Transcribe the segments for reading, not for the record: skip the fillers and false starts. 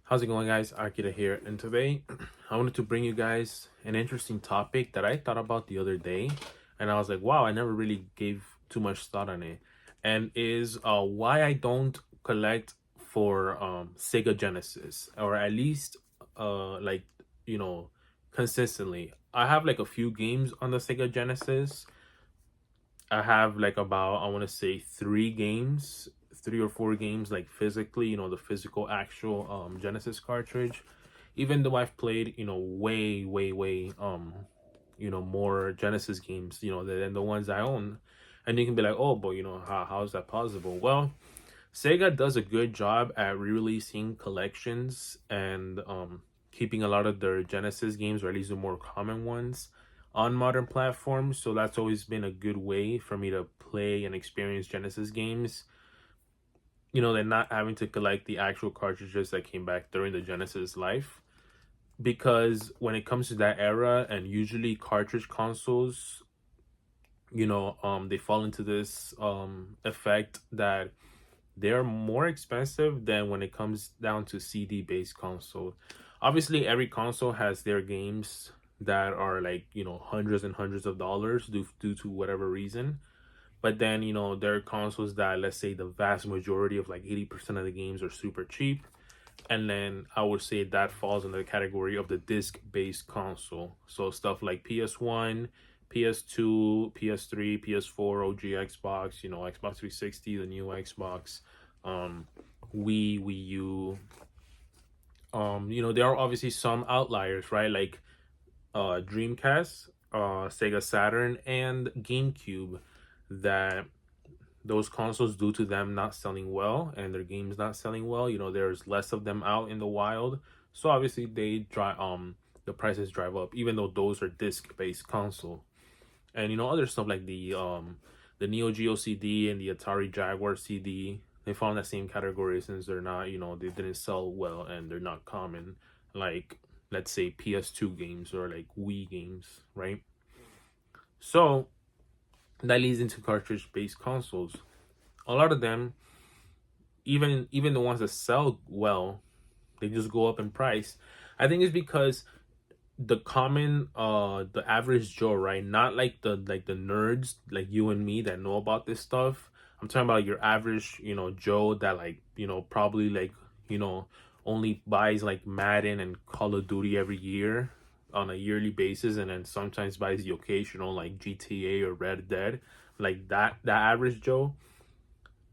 How's it going, guys? Akira here, and today I wanted to bring you guys an interesting topic that I thought about the other day, and I was like, wow, I never really gave too much thought on it, and is why I don't collect for Sega Genesis, or at least like you know consistently. I have like a few games on the Sega Genesis. I have like about, I want to say, three or four games, like physically, the physical actual Genesis cartridge. Even though I've played, way more Genesis games, than the ones I own. And you can be like, oh, but how is that possible? Well, Sega does a good job at re-releasing collections and keeping a lot of their Genesis games, or at least the more common ones, on modern platforms. So that's always been a good way for me to play and experience Genesis games. They're not having to collect the actual cartridges that came back during the Genesis life. Because when it comes to that era, and usually cartridge consoles, they fall into this effect that they're more expensive than when it comes down to CD based console. Obviously, every console has their games that are like, hundreds and hundreds of dollars due to whatever reason. But then, there are consoles that, let's say, the vast majority of like 80% of the games are super cheap. And then I would say that falls under the category of the disc based console. So stuff like PS1, PS2, PS3, PS4, OG Xbox, Xbox 360, the new Xbox, um, Wii U. There are obviously some outliers, right? Like Dreamcast, Sega Saturn, and GameCube, that those consoles, due to them not selling well and their games not selling well, there's less of them out in the wild. So obviously they drive the prices drive up, even though those are disc based console. And other stuff like the Neo Geo CD and the Atari Jaguar CD, they fall in that same category, since they're not, they didn't sell well and they're not common, like, let's say, PS2 games or like Wii games, right? So that leads into cartridge based consoles. A lot of them, even the ones that sell well, they just go up in price. I think it's because the average Joe, right? Not like the nerds like you and me that know about this stuff. I'm talking about your average, Joe that, like, probably, like, you know, only buys like Madden and Call of Duty every year on a yearly basis, and then sometimes buys the occasional like GTA or Red Dead. Like that average Joe,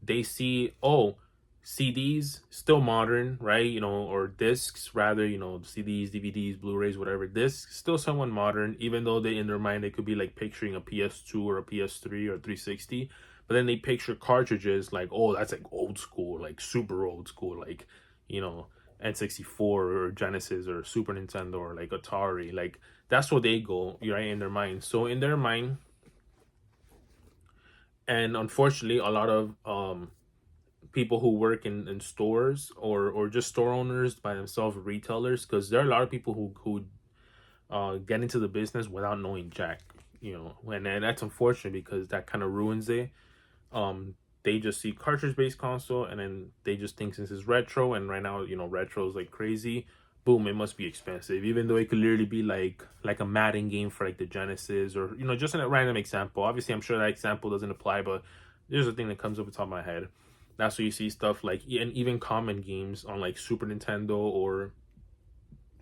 they see, oh, CDs still modern, right? Or discs rather, CDs, DVDs, Blu-rays, whatever. Discs still somewhat modern, even though they, in their mind, they could be like picturing a PS2 or a PS3 or 360. But then they picture cartridges like, oh, that's like old school, like super old school, like, you know, N64 or Genesis or Super Nintendo or like Atari. Like, that's what they go, right, in their mind. So in their mind, and unfortunately, a lot of people who work in stores, or just store owners by themselves, retailers, because there are a lot of people who get into the business without knowing jack, and that's unfortunate, because that kind of ruins it. They just see cartridge based console, and then they just think, since it's retro, and right now, retro is like crazy, boom, it must be expensive, even though it could literally be like a Madden game for like the Genesis, or just a random example. Obviously, I'm sure that example doesn't apply, but there's a thing that comes up the top of my head. That's where you see stuff like, and even common games on like Super Nintendo or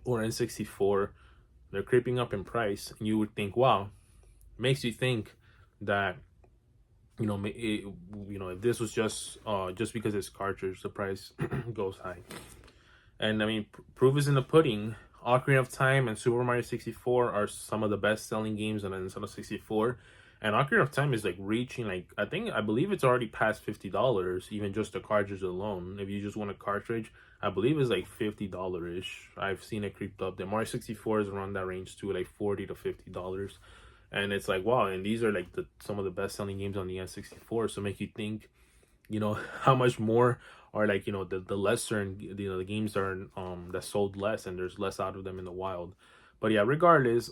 N64, they're creeping up in price, and you would think, wow, makes you think that, if this was just because it's cartridge, the price goes high. And I mean, proof is in the pudding. Ocarina of Time and Super Mario 64 are some of the best selling games on Nintendo 64. And Ocarina of Time is like reaching, like, I believe it's already past $50, even just the cartridge alone. If you just want a cartridge, I believe it's like $50 ish. I've seen it creeped up there. Mario 64 is around that range too, like $40 to $50. And it's like, wow, and these are like some of the best selling games on the N64. So make you think, how much more are, like, the lesser, and the games that are that sold less, and there's less out of them in the wild. But yeah, regardless,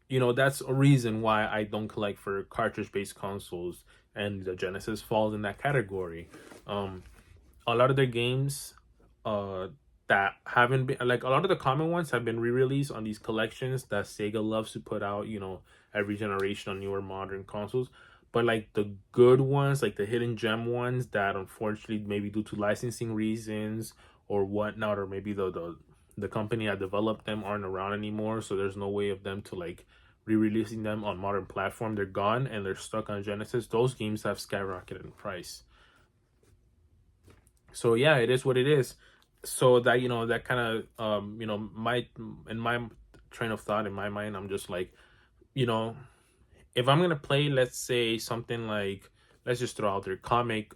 that's a reason why I don't collect for cartridge based consoles, and the Genesis falls in that category. A lot of their games, that haven't been, like, a lot of the common ones have been re-released on these collections that Sega loves to put out, every generation on newer modern consoles. But like the good ones, like the hidden gem ones that unfortunately maybe due to licensing reasons or whatnot, or maybe the company that developed them aren't around anymore, so there's no way of them to like re-releasing them on modern platform. They're gone and they're stuck on Genesis. Those games have skyrocketed in price. So yeah, it is what it is. So that that kind of my in my train of thought in my mind, I'm just like, you know if I'm gonna play, let's say something like, let's just throw out there, Comic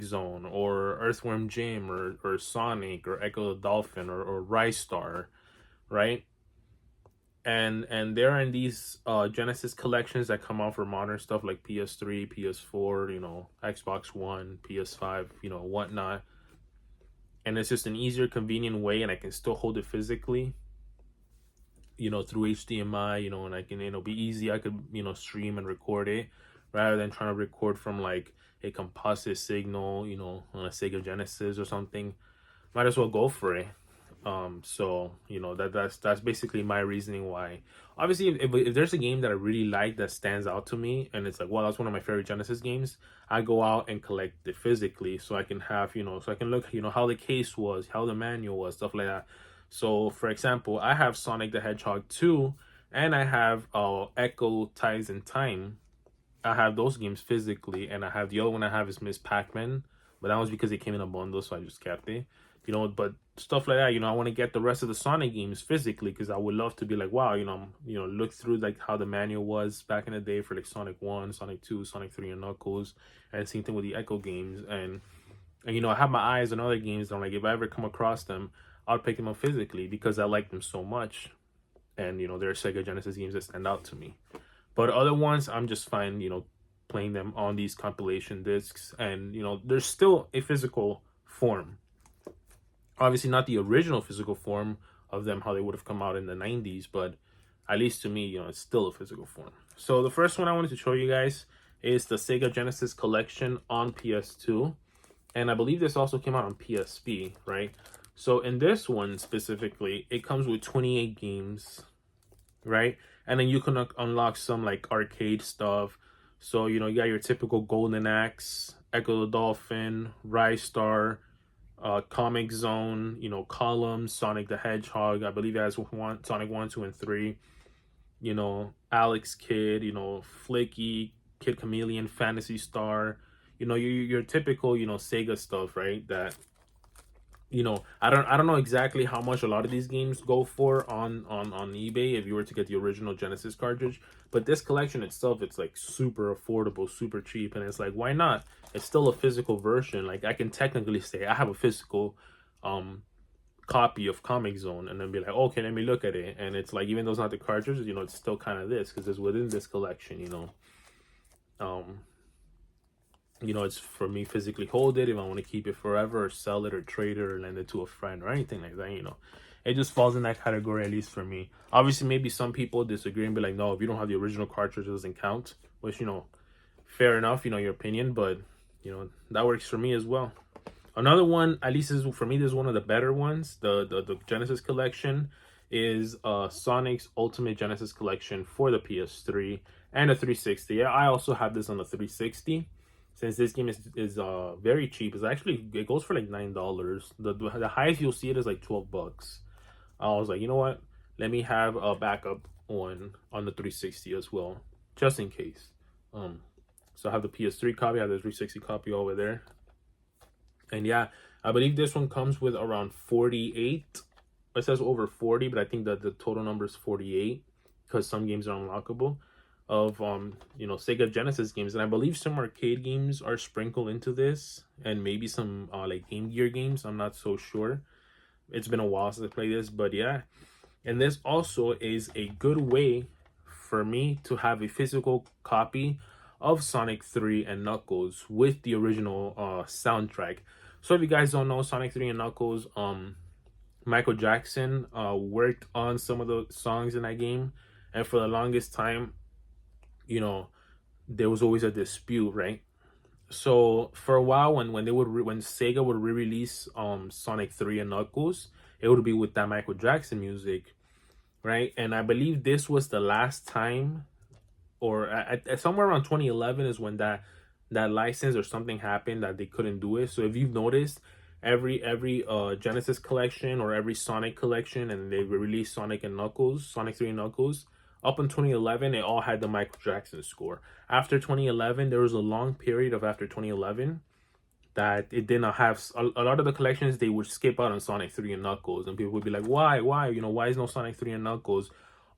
Zone or Earthworm Jim or Sonic or Echo the Dolphin or Rise Star, right? And there are in these Genesis collections that come out for modern stuff like PS3, PS4, Xbox One, PS5, whatnot. And it's just an easier, convenient way, and I can still hold it physically, through HDMI, and I can, be easy. I could, stream and record it rather than trying to record from like a composite signal, on a Sega Genesis or something. Might as well go for it. So that's basically my reasoning why. Obviously, if there's a game that I really like that stands out to me, and it's like, well, that's one of my favorite Genesis games, I go out and collect it physically, so I can have, so I can look, how the case was, how the manual was, stuff like that. So for example, I have Sonic the Hedgehog 2, and I have Echo Ties in Time. I have those games physically, and I have the other one I have is Miss Pac-Man, but that was because it came in a bundle, so I just kept it. But stuff like that, I want to get the rest of the Sonic games physically because I would love to be like, wow, look through like how the manual was back in the day for like Sonic 1, Sonic 2, Sonic 3, and Knuckles, and same thing with the Echo games, and I have my eyes on other games. And I'm like, if I ever come across them, I'll pick them up physically because I like them so much, and there are Sega Genesis games that stand out to me. But other ones, I'm just fine, playing them on these compilation discs, and there's still a physical form. Obviously, not the original physical form of them, how they would have come out in the 90s, but at least to me, it's still a physical form. So the first one I wanted to show you guys is the Sega Genesis collection on PS2. And I believe this also came out on PSP, right? So in this one specifically, it comes with 28 games, right? And then you can unlock some like arcade stuff. So, you got your typical Golden Axe, Echo the Dolphin, Rise Star, Comic Zone, Columns, Sonic the Hedgehog. I believe it has Sonic 1, 2, and 3. Alex Kidd, Flicky, Kid Chameleon, Fantasy Star. Your typical, Sega stuff, right? That, I don't know exactly how much a lot of these games go for on eBay if you were to get the original Genesis cartridge. But this collection itself, it's like super affordable, super cheap, and it's like, why not? It's still a physical version. Like, I can technically say I have a physical copy of Comic Zone, and then be like, okay, let me look at it. And it's like, even though it's not the cartridge, it's still kind of this because it's within this collection. It's for me physically hold it if I want to keep it forever or sell it or trade it or lend it to a friend or anything like that. It just falls in that category, at least for me. Obviously, maybe some people disagree and be like, no, if you don't have the original cartridge, it doesn't count, which, fair enough, your opinion, but that works for me as well. Another one, at least is for me, this is one of the better ones. The Genesis collection is Sonic's Ultimate Genesis Collection for the PS3 and the 360. Yeah, I also have this on the 360. Since this game is very cheap, it goes for like $9. The highest you'll see it is like $12. I was like, you know what? Let me have a backup one on the 360 as well, just in case. So I have the PS3 copy, I have the 360 copy over there. And yeah, I believe this one comes with around 48. It says over 40, but I think that the total number is 48 because some games are unlockable of Sega Genesis games, and I believe some arcade games are sprinkled into this, and maybe some like Game Gear games. I'm not so sure. It's been a while since I played this, but yeah. And this also is a good way for me to have a physical copy of Sonic 3 and Knuckles with the original soundtrack. So if you guys don't know, Sonic 3 and Knuckles, Michael Jackson worked on some of the songs in that game, and for the longest time, there was always a dispute, right? So for a while, when they would when Sega would re-release Sonic 3 and Knuckles, it would be with that Michael Jackson music, right? And I believe this was the last time, or at somewhere around 2011 is when that license or something happened that they couldn't do it. So if you've noticed, every Genesis collection or every Sonic collection, and they released Sonic and Knuckles, Sonic 3 and Knuckles, up in 2011, it all had the Michael Jackson score. After 2011, there was a long period of after 2011 that it did not have a lot of the collections. They would skip out on Sonic 3 and Knuckles, and people would be like, why, why is no Sonic 3 and Knuckles,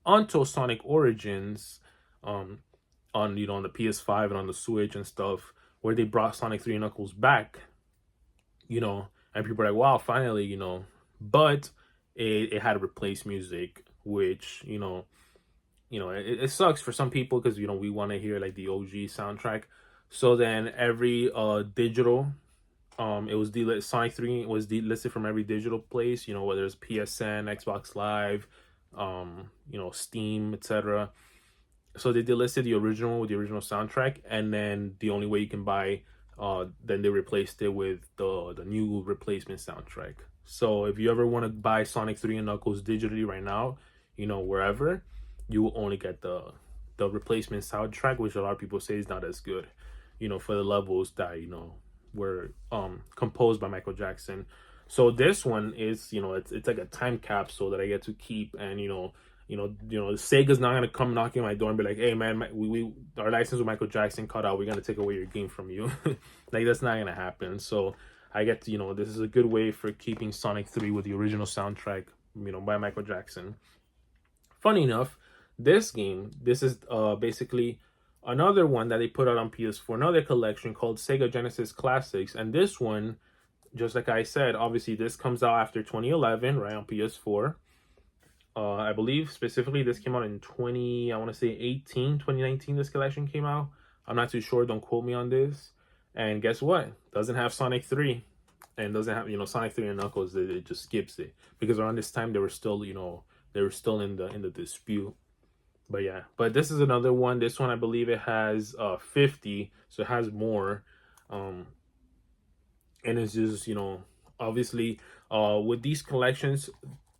until Sonic Origins, um on on the PS5 and on the Switch and stuff, where they brought Sonic 3 and Knuckles back, and people are like, wow, finally, but it had to replace music, which, it sucks for some people, because we want to hear like the OG soundtrack. So then every digital, it was Sonic 3 was delisted from every digital place, whether it's PSN, Xbox Live, Steam, etc. So they delisted the original with the original soundtrack, and then the only way you can buy, then they replaced it with the new replacement soundtrack. So if you ever want to buy Sonic 3 and Knuckles digitally right now, wherever, you will only get the replacement soundtrack, which a lot of people say is not as good, for the levels that were composed by Michael Jackson. So this one is, it's like a time capsule that I get to keep. And Sega's not gonna come knocking on my door and be like, "Hey man, we our license with Michael Jackson cut out. We're gonna take away your game from you." Like, that's not gonna happen. So I get to, this is a good way for keeping Sonic 3 with the original soundtrack, by Michael Jackson. Funny enough, this is basically another one that they put out on PS4, another collection called Sega Genesis Classics. And this one, just like I said, obviously this comes out after 2011, right, on PS4. I believe specifically this came out in I want to say 2019, this collection came out. I'm not too sure, don't quote me on this. And guess what? Doesn't have Sonic 3, and doesn't have, Sonic 3 and Knuckles. It just skips it, because around this time they were still, in the dispute. But yeah, but this is another one. This one, I believe it has 50, so it has more. Um and it's just, obviously, with these collections,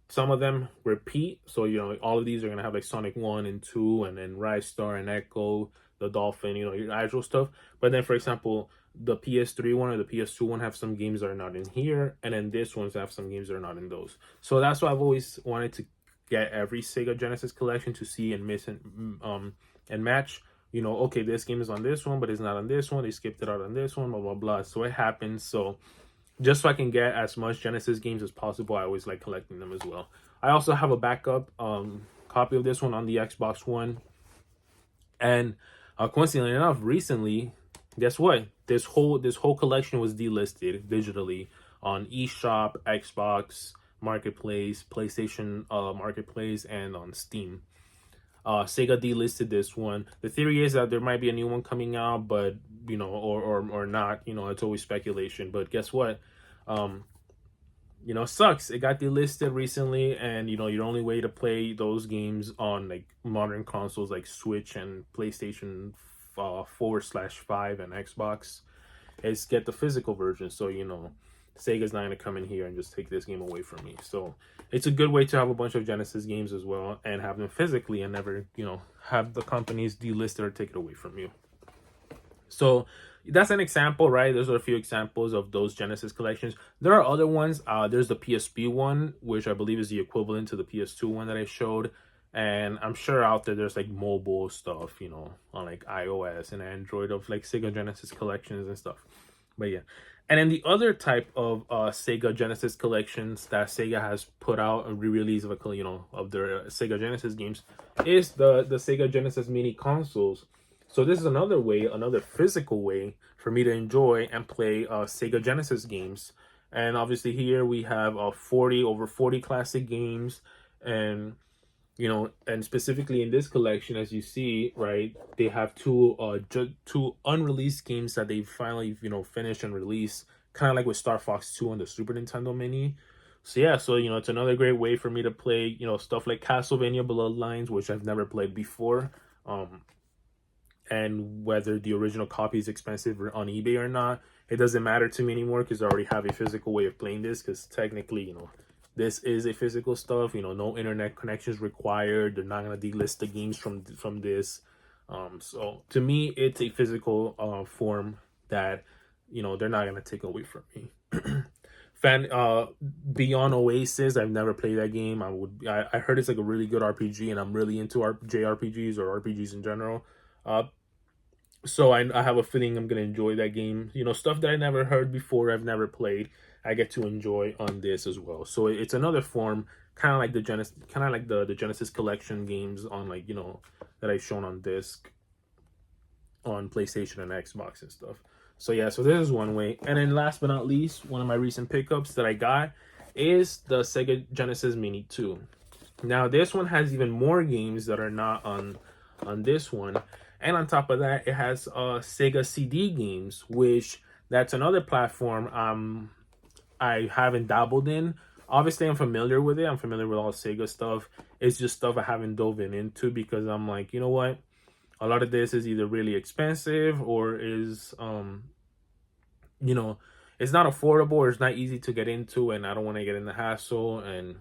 some of them repeat. So, all of these are gonna have like Sonic 1 and 2, and then Rise Star and Echo, the Dolphin, your actual stuff. But then, for example, the PS3 one or the PS2 one have some games that are not in here, and then this one's have some games that are not in those. So that's why I've always wanted to get every Sega Genesis collection, to see and miss and match. Okay, this game is on this one, but it's not on this one. They skipped it out on this one, blah blah blah. So it happens. So just so I can get as much Genesis games as possible, I always like collecting them as well. I also have a backup copy of this one on the Xbox One. And coincidentally enough, recently, guess what? This whole collection was delisted digitally on eShop, Xbox Marketplace, PlayStation Marketplace, and on Steam. Sega delisted this one. The theory is that there might be a new one coming out, but or not. It's always speculation. But guess what? Um, sucks. It got delisted recently, and your only way to play those games on like modern consoles like Switch and PlayStation 4/5 and Xbox is get the physical version. So Sega's not gonna come in here and just take this game away from me. So it's a good way to have a bunch of Genesis games as well, and have them physically, and never have the companies delist it or take it away from you. So that's an example, right? Those are a few examples of those Genesis collections. There are other ones. There's the PSP one, which I believe is the equivalent to the PS2 one that I showed. And I'm sure out there's like mobile stuff, on like iOS and Android, of like Sega Genesis collections and stuff. But yeah. And then the other type of Sega Genesis collections that Sega has put out, a re-release of of their Sega Genesis games, is the Sega Genesis mini consoles. So this is another physical way for me to enjoy and play Sega Genesis games. And obviously here we have over 40 classic games, and and specifically in this collection, as you see, right, they have two unreleased games that they finally finished and released, kind of like with Star Fox 2 on the Super Nintendo Mini. So yeah, so it's another great way for me to play stuff like Castlevania Bloodlines, which I've never played before. and whether the original copy is expensive or on eBay or not, it doesn't matter to me anymore because I already have a physical way of playing this. Because technically, this is a physical stuff. No internet connections required. They're not gonna delist the games from this. So to me, it's a physical form that they're not gonna take away from me. Fan Beyond Oasis, I've never played that game. I heard it's like a really good RPG, and I'm really into JRPGs or RPGs in general. So I have a feeling I'm gonna enjoy that game. Stuff that I never heard before, I've never played, I get to enjoy on this as well. So it's another form, kind of like the Genesis collection games on that I've shown on disc on PlayStation and Xbox and stuff. So yeah, so this is one way. And then last but not least, one of my recent pickups that I got is the Sega Genesis Mini 2. Now this one has even more games that are not on this one. And on top of that, it has Sega CD games, which that's another platform I haven't dabbled in. Obviously, I'm familiar with it. I'm familiar with all Sega stuff. It's just stuff I haven't dove into because I'm like, you know what? A lot of this is either really expensive or is it's not affordable or it's not easy to get into, and I don't want to get in the hassle. And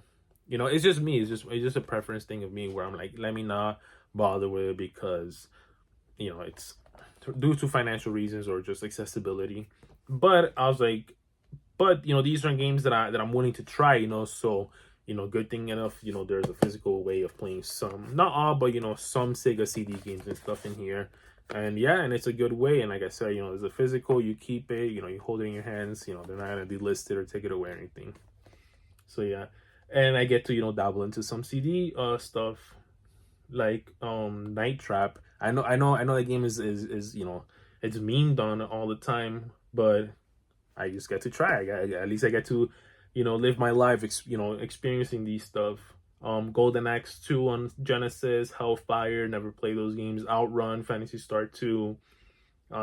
it's just me. It's just a preference thing of me where I'm like, let me not bother with it because it's due to financial reasons or just accessibility. But I was like, these are games that I'm willing to try, so good thing enough, there's a physical way of playing some, not all, but some Sega CD games and stuff in here. And yeah, and it's a good way. And like I said, there's a physical, you keep it, you hold it in your hands, they're not gonna delist it or take it away or anything. So yeah, and I get to dabble into some CD stuff like Night Trap. I know that game is it's memed on all the time, but I just get to try. At least I get to live my life experiencing these stuff. Golden Axe 2 on Genesis, Hellfire, never played those games. Outrun, Phantasy Star 2,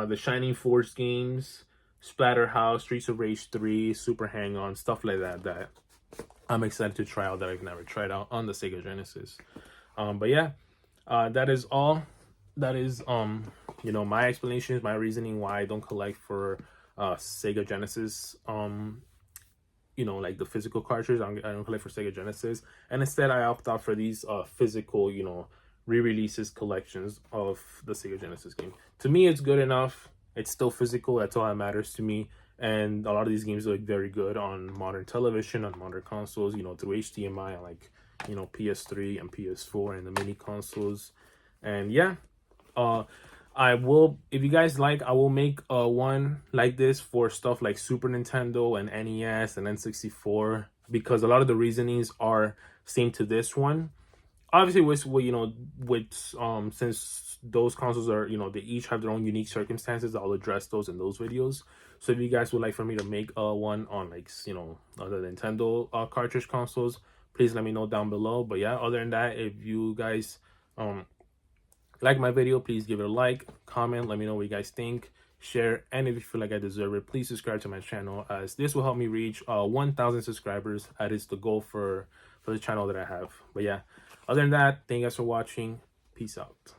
the Shining Force games, Splatterhouse, Streets of Rage 3, Super Hang-On, stuff like that I'm excited to try out that I've never tried out on the Sega Genesis. But yeah, that is all. That is my explanations, my reasoning why I don't collect for Sega Genesis, like the physical cartridge. I don't collect for Sega Genesis, and instead I opt out for these physical re-releases collections of the Sega Genesis game. To me, it's good enough. It's still physical. That's all that matters to me. And a lot of these games look very good on modern television, on modern consoles, through HDMI, like PS3 and PS4 and the mini consoles. And yeah, I will, if you guys like, I will make one like this for stuff like Super Nintendo and NES and N64, because a lot of the reasonings are same to this one. Obviously, since those consoles are, they each have their own unique circumstances, I'll address those in those videos. So if you guys would like for me to make one on other Nintendo cartridge consoles, please let me know down below. But yeah, other than that, if you guys like my video, please give it a like, comment, let me know what you guys think, share, and if you feel like I deserve it, please subscribe to my channel, as this will help me reach 1,000 subscribers. That is the goal for the channel that I have. But yeah, other than that, thank you guys for watching. Peace out.